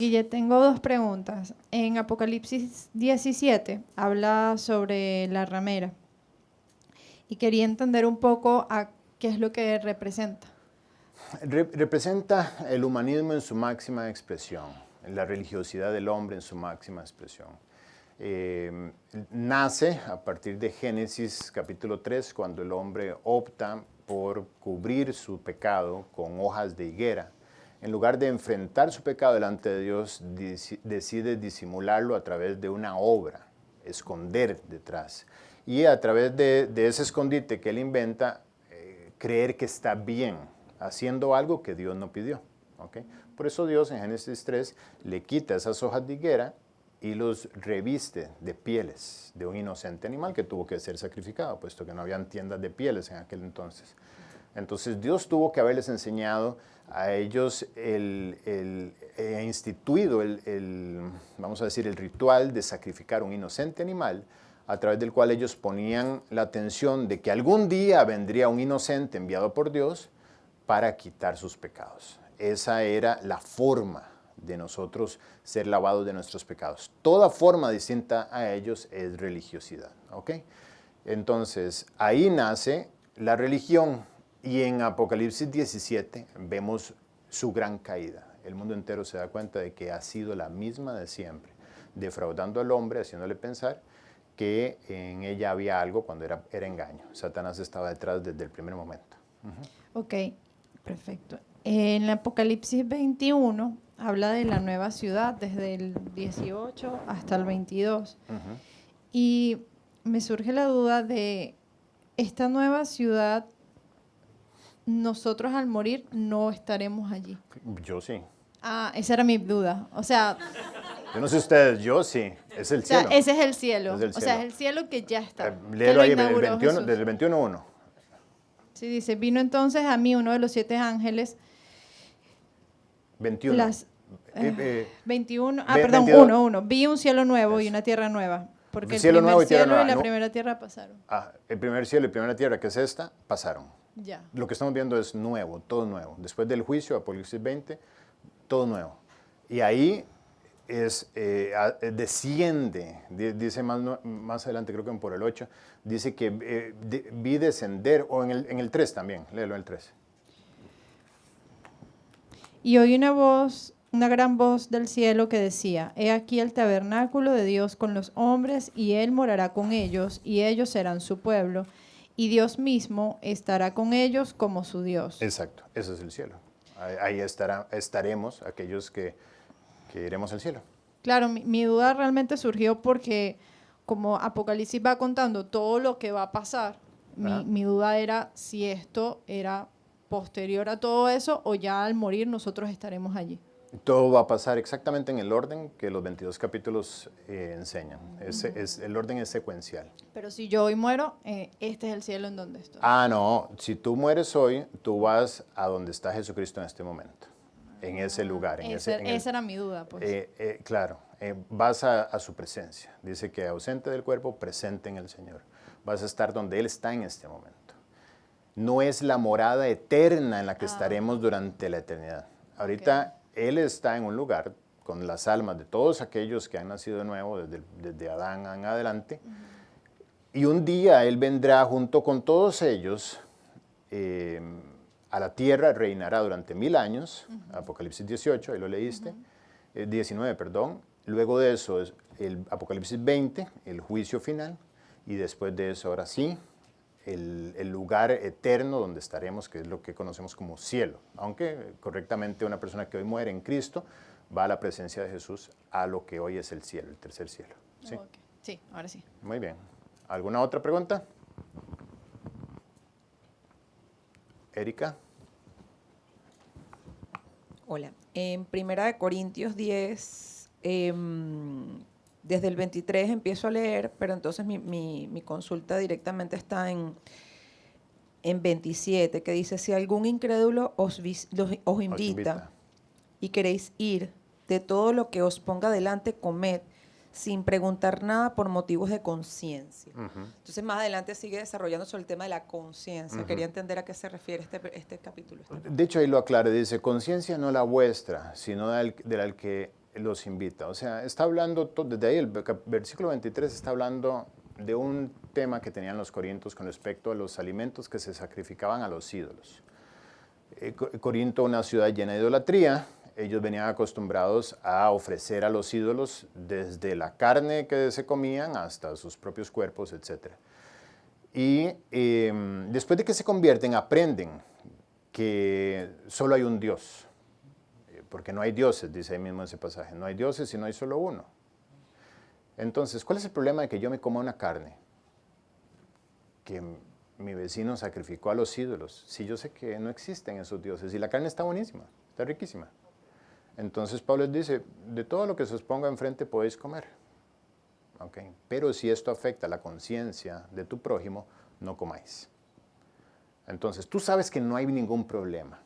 Guille, tengo dos preguntas. En Apocalipsis 17 habla sobre la ramera y quería entender un poco a qué es lo que representa. Representa el humanismo en su máxima expresión, la religiosidad del hombre en su máxima expresión. Nace a partir de Génesis capítulo 3, cuando el hombre opta por cubrir su pecado con hojas de higuera. En lugar de enfrentar su pecado delante de Dios, decide disimularlo a través de una obra, esconder detrás. Y a través de ese escondite que él inventa, creer que está bien, haciendo algo que Dios no pidió. ¿Okay? Por eso Dios en Génesis 3 le quita esas hojas de higuera y los reviste de pieles de un inocente animal que tuvo que ser sacrificado, puesto que no habían tiendas de pieles en aquel entonces. Entonces Dios tuvo que haberles enseñado a ellos, instituido vamos a decir, el ritual de sacrificar un inocente animal, a través del cual ellos ponían la atención de que algún día vendría un inocente enviado por Dios para quitar sus pecados. Esa era la forma de nosotros ser lavados de nuestros pecados. Toda forma distinta a ellos es religiosidad. ¿Okay? Entonces, ahí nace la religión. Y en Apocalipsis 17 vemos su gran caída. El mundo entero se da cuenta de que ha sido la misma de siempre, defraudando al hombre, haciéndole pensar que en ella había algo cuando era engaño. Satanás estaba detrás desde el primer momento. Ok, perfecto. En el Apocalipsis 21 habla de la nueva ciudad, desde el 18 hasta el 22. Y me surge la duda de esta nueva ciudad. Nosotros al morir no estaremos allí. Yo sí. Ah, esa era mi duda. O sea, yo no sé ustedes, yo sí. Es el cielo. Ese es el cielo. Es el cielo. O sea, es el cielo que ya está. Léelo ahí, desde el 21:1. Sí, dice, vino entonces a mí uno de los 7 ángeles. 21. 21, 1. Vi un cielo nuevo y una tierra nueva. Porque el primer cielo y la primera tierra pasaron. El primer cielo y la primera tierra, que es esta, pasaron. Ya. Lo que estamos viendo es nuevo, todo nuevo. Después del juicio, Apocalipsis 20, todo nuevo. Y ahí desciende, dice más adelante, creo que por el 8, dice que vi descender, o en el 3 también, léelo en el 3. Y oí una gran voz del cielo que decía, he aquí el tabernáculo de Dios con los hombres, y Él morará con ellos, y ellos serán su pueblo. Y Dios mismo estará con ellos como su Dios. Exacto, ese es el cielo. Ahí estaremos aquellos que iremos al cielo. Claro, mi duda realmente surgió porque como Apocalipsis va contando todo lo que va a pasar, mi duda era si esto era posterior a todo eso o ya al morir nosotros estaremos allí. Todo va a pasar exactamente en el orden que los 22 capítulos enseñan. El orden es secuencial. Pero si yo hoy muero, este es el cielo en donde estoy. No. Si tú mueres hoy, tú vas a donde está Jesucristo en este momento. En ese lugar. Esa era mi duda. Pues. Claro, vas a su presencia. Dice que ausente del cuerpo, presente en el Señor. Vas a estar donde Él está en este momento. No es la morada eterna en la que estaremos durante la eternidad. Ahorita Él está en un lugar con las almas de todos aquellos que han nacido de nuevo, desde Adán en adelante, y un día Él vendrá junto con todos ellos a la tierra, reinará durante 1000 años, Apocalipsis 18, ahí lo leíste, 19, perdón. Luego de eso es el Apocalipsis 20, el juicio final, y después de eso, ahora sí, el lugar eterno donde estaremos, que es lo que conocemos como cielo. Aunque correctamente una persona que hoy muere en Cristo va a la presencia de Jesús a lo que hoy es el cielo, el tercer cielo. ¿Sí? Okay. Sí, ahora sí. Muy bien. ¿Alguna otra pregunta? Erika. Hola. En 1 Corintios 10, desde el 23 empiezo a leer, pero entonces mi consulta directamente está en 27, que dice, si algún incrédulo os invita y queréis ir, de todo lo que os ponga delante, comed, sin preguntar nada por motivos de conciencia. Entonces más adelante sigue desarrollando sobre el tema de la conciencia. Quería entender a qué se refiere este capítulo. De hecho ahí lo aclara, dice, conciencia no la vuestra, sino de la que los invita. O sea, está hablando, desde ahí el versículo 23 está hablando de un tema que tenían los corintios con respecto a los alimentos que se sacrificaban a los ídolos. Corinto, una ciudad llena de idolatría, ellos venían acostumbrados a ofrecer a los ídolos desde la carne que se comían hasta sus propios cuerpos, etc. Y después de que se convierten, aprenden que solo hay un Dios, porque no hay dioses, dice ahí mismo ese pasaje, no hay dioses y no hay solo uno. Entonces, ¿cuál es el problema de que yo me coma una carne que mi vecino sacrificó a los ídolos? Si yo sé que no existen esos dioses y la carne está buenísima, está riquísima. Entonces Pablo les dice, de todo lo que se os ponga enfrente podéis comer. Okay. Pero si esto afecta la conciencia de tu prójimo, no comáis. Entonces, tú sabes que no hay ningún problema,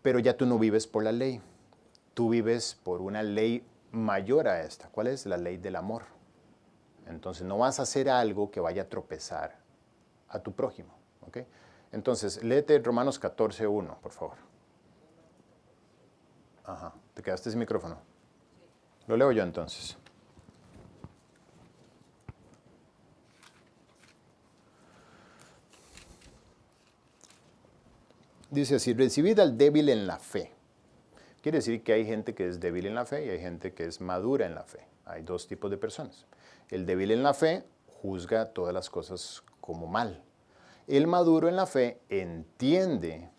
pero ya tú no vives por la ley, tú vives por una ley mayor a esta. ¿Cuál es? La ley del amor. Entonces, no vas a hacer algo que vaya a tropezar a tu prójimo. ¿Okay? Entonces, léete Romanos 14:1, por favor. Ajá, te quedaste sin micrófono. Lo leo yo entonces. Dice así, recibid al débil en la fe. Quiere decir que hay gente que es débil en la fe y hay gente que es madura en la fe. Hay dos tipos de personas. El débil en la fe juzga todas las cosas como mal. El maduro en la fe entiende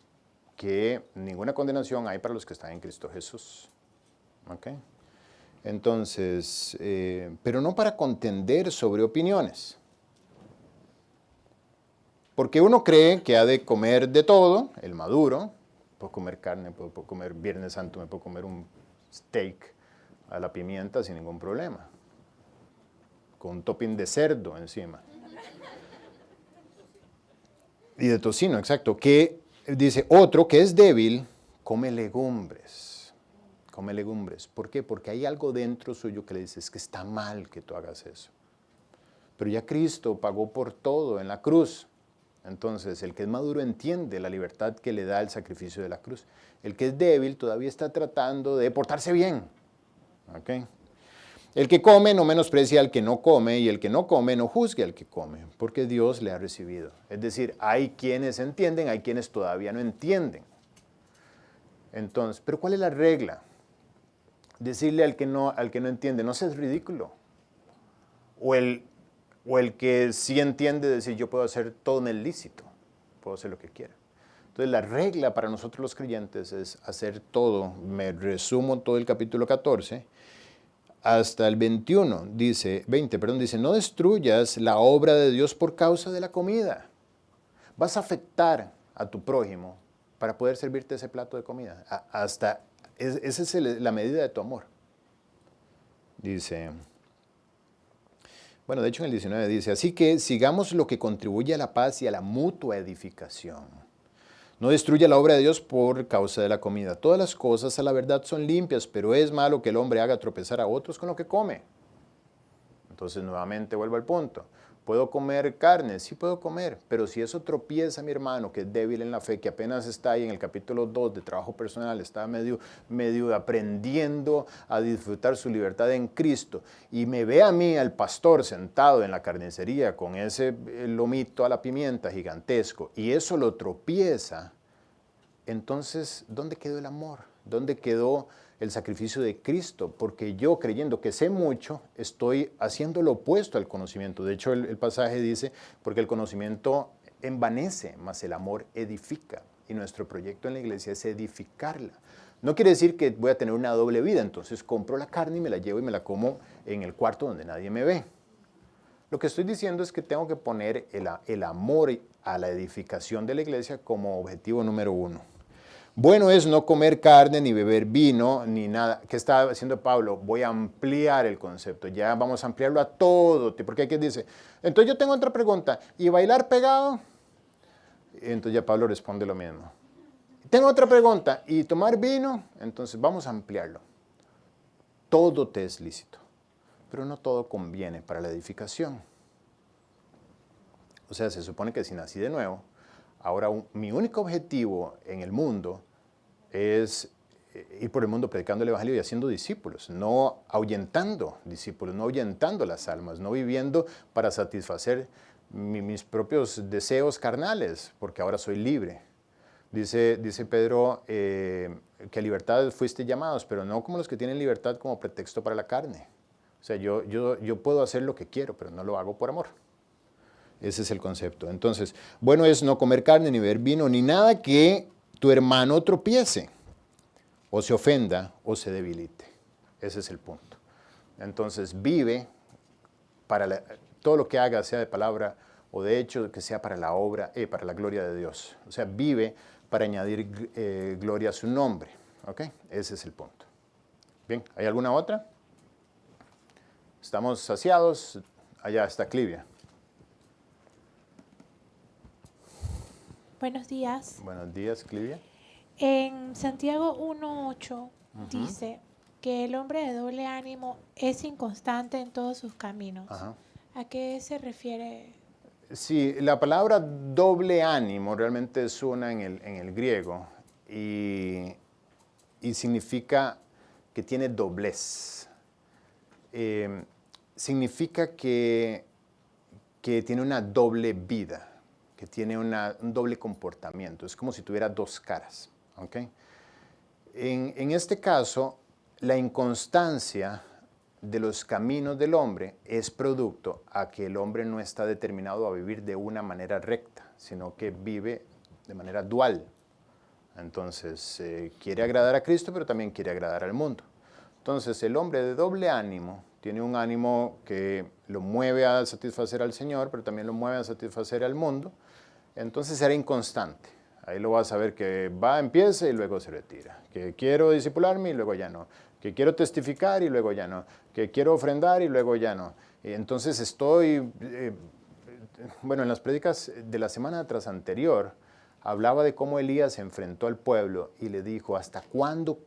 que ninguna condenación hay para los que están en Cristo Jesús. ¿Okay? Entonces, pero no para contender sobre opiniones. Porque uno cree que ha de comer de todo, el maduro, puedo comer carne, puedo comer Viernes Santo, me puedo comer un steak a la pimienta sin ningún problema, con un topping de cerdo encima. Y de tocino, exacto. Que dice, otro que es débil, come legumbres. Come legumbres. ¿Por qué? Porque hay algo dentro suyo que le dice, es que está mal que tú hagas eso. Pero ya Cristo pagó por todo en la cruz. Entonces, el que es maduro entiende la libertad que le da el sacrificio de la cruz. El que es débil todavía está tratando de portarse bien. ¿Okay? El que come no menosprecia al que no come y el que no come no juzgue al que come, porque Dios le ha recibido. Es decir, hay quienes entienden, hay quienes todavía no entienden. Entonces, ¿pero cuál es la regla? Decirle al que no entiende, no seas ridículo. O el que sí entiende, decir, yo puedo hacer todo en el lícito, puedo hacer lo que quiera. Entonces, la regla para nosotros los creyentes es hacer todo. Me resumo todo el capítulo 14, hasta el 20, dice, no destruyas la obra de Dios por causa de la comida. Vas a afectar a tu prójimo para poder servirte ese plato de comida. Esa es la medida de tu amor. Dice... Bueno, de hecho en el 19 dice, así que sigamos lo que contribuye a la paz y a la mutua edificación. No destruya la obra de Dios por causa de la comida. Todas las cosas a la verdad son limpias, pero es malo que el hombre haga tropezar a otros con lo que come. Entonces nuevamente vuelvo al punto. ¿Puedo comer carne? Sí puedo comer, pero si eso tropieza a mi hermano que es débil en la fe, que apenas está ahí en el capítulo 2 de trabajo personal, está medio aprendiendo a disfrutar su libertad en Cristo, y me ve a mí, al pastor, sentado en la carnicería con ese lomito a la pimienta gigantesco, y eso lo tropieza, entonces, ¿dónde quedó el amor? ¿Dónde quedó el sacrificio de Cristo? Porque yo, creyendo que sé mucho, estoy haciendo lo opuesto al conocimiento. De hecho, el pasaje dice, porque el conocimiento envanece, mas el amor edifica. Y nuestro proyecto en la iglesia es edificarla. No quiere decir que voy a tener una doble vida, entonces compro la carne y me la llevo y me la como en el cuarto donde nadie me ve. Lo que estoy diciendo es que tengo que poner el amor a la edificación de la iglesia como objetivo número 1. Bueno es no comer carne, ni beber vino, ni nada. ¿Qué está haciendo Pablo? Voy a ampliar el concepto. Ya vamos a ampliarlo a todo. Porque aquí dice, entonces yo tengo otra pregunta. ¿Y bailar pegado? Entonces ya Pablo responde lo mismo. Tengo otra pregunta. ¿Y tomar vino? Entonces vamos a ampliarlo. Todo te es lícito, pero no todo conviene para la edificación. O sea, se supone que si nací de nuevo, ahora mi único objetivo en el mundo es ir por el mundo predicando el Evangelio y haciendo discípulos, no ahuyentando discípulos, no ahuyentando las almas, no viviendo para satisfacer mis propios deseos carnales, porque ahora soy libre. Dice Pedro que a libertad fuiste llamados, pero no como los que tienen libertad como pretexto para la carne. O sea, yo puedo hacer lo que quiero, pero no lo hago por amor. Ese es el concepto. Entonces, bueno es no comer carne, ni beber vino, ni nada que tu hermano tropiece, o se ofenda, o se debilite. Ese es el punto. Entonces, vive para todo lo que haga, sea de palabra o de hecho, que sea para la obra, para la gloria de Dios. O sea, vive para añadir gloria a su nombre. ¿Ok? Ese es el punto. Bien, ¿hay alguna otra? ¿Estamos saciados? Allá está Clivia. Buenos días. Buenos días, Clivia. En Santiago 1:8 dice que el hombre de doble ánimo es inconstante en todos sus caminos. Ajá. ¿A qué se refiere? Sí, la palabra doble ánimo realmente suena en el griego y significa que tiene doblez. Significa que tiene una doble vida, que tiene un doble comportamiento. Es como si tuviera dos caras. ¿Okay? En este caso, la inconstancia de los caminos del hombre es producto a que el hombre no está determinado a vivir de una manera recta, sino que vive de manera dual. Entonces, quiere agradar a Cristo, pero también quiere agradar al mundo. Entonces, el hombre de doble ánimo tiene un ánimo que lo mueve a satisfacer al Señor, pero también lo mueve a satisfacer al mundo. Entonces, será inconstante. Ahí lo vas a ver que empieza y luego se retira. Que quiero discipularme y luego ya no. Que quiero testificar y luego ya no. Que quiero ofrendar y luego ya no. Y entonces estoy, en las prédicas de la semana tras anterior, hablaba de cómo Elías se enfrentó al pueblo y le dijo, ¿hasta cuándo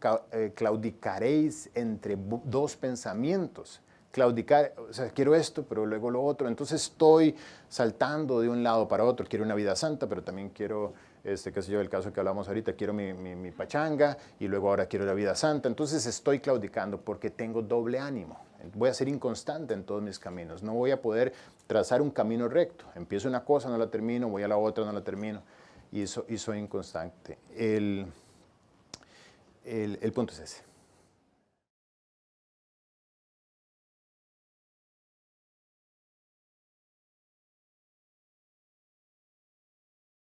claudicaréis entre dos pensamientos? Claudicar, o sea, quiero esto, pero luego lo otro. Entonces estoy saltando de un lado para otro. Quiero una vida santa, pero también quiero, qué sé yo, el caso que hablamos ahorita, quiero mi pachanga y luego ahora quiero la vida santa. Entonces estoy claudicando porque tengo doble ánimo. Voy a ser inconstante en todos mis caminos. No voy a poder trazar un camino recto. Empiezo una cosa, no la termino, voy a la otra, no la termino. Y soy inconstante. El punto es ese.